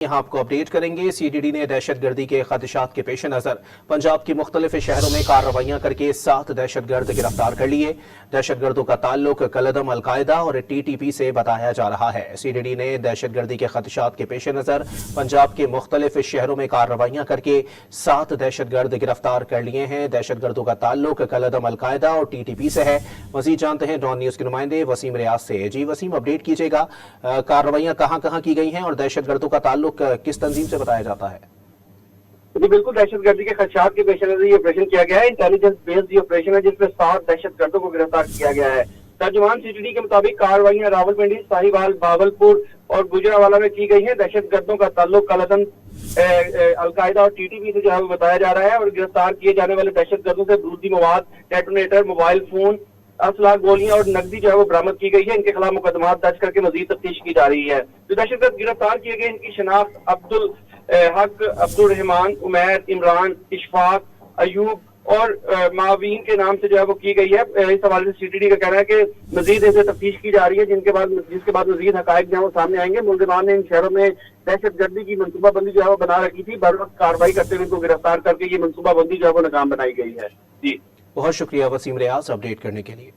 यहाँ आपको अपडेट करेंगे। सीडीडी ने दहशत गर्दी के खदशात के पेश नज़र पंजाब की मुख्तलिफ शहरों में कार्रवाइयाँ करके 7 दहशत गर्द गिरफ्तार कर लिए। दहशत गर्दों का ताल्लुक कलदम अलकायदा और TTP से बताया जा रहा है। सीडीडी ने दहशत गर्दी के खदशात के पेश नज़र पंजाब के मुख्तलिफ शहरों में कार्रवाइयाँ करके 7 दहशत गर्द गिरफ्तार कर लिए हैं। दहशत गर्दों का ताल्लुक कलदम अलकायदा और TTP से है। मजीद जानते हैं डॉन न्यूज़ के नुमाइंदे वसीम रियाज से। जी वसीम, अपडेट कीजिएगा, कार्रवाइयाँ कहाँ कहाँ की गई हैं और दहशत गर्दों का ताल्लुक किस तंजीम से बताया जाता है? जी बिल्कुल, दहशत गर्दी के खदशात के पेश नजर ये ऑपरेशन किया गया है। इंटेलिजेंस बेस्ड ये ऑपरेशन है जिसमें 7 दहशत गर्दों को गिरफ्तार किया गया है। तर्जुमान सीडीडी के मुताबिक कार्रवाइयां रावलपिंडी, साहिवाल, भावलपुर और गुजरावाला में की गई है। दहशत गर्दों का ताल्लुक कलदम अलकायदा और TTP से जो है वो बताया जा रहा है और गिरफ्तार किए जाने वाले दहशत गर्दों से बारूदी मवाद, डेटोनेटर, मोबाइल फोन, असला, गोलियां और नकदी जो है वो बरामद की गई है। इनके खिलाफ मुकदमा दर्ज करके मजीद तफ्तीश की जा रही है। जो दहशतगर्द गिरफ्तार किए गए इनकी शनाख्त अब्दुल हक, अब्दुल रहमान, उमैर, इमरान, इशफाक, अयूब और मावीन के नाम से जो है वो की गई है। इस हवाले से सीडीडी का कहना है कि मजीद इसे तफ्तीश की जा रही है जिसके बाद मजीद हकायक जो है वो सामने आएंगे। मुलजिमान ने इन शहरों में दहशत गर्दी की मनसूबाबंदी जो है वो बना रखी थी। बर वक्त कार्रवाई करते हुए इनको गिरफ्तार करके ये मनसूबाबंदी जो है वो नाकाम बनाई गई है। जी बहुत शुक्रिया वसीम रियाज अपडेट करने के लिए।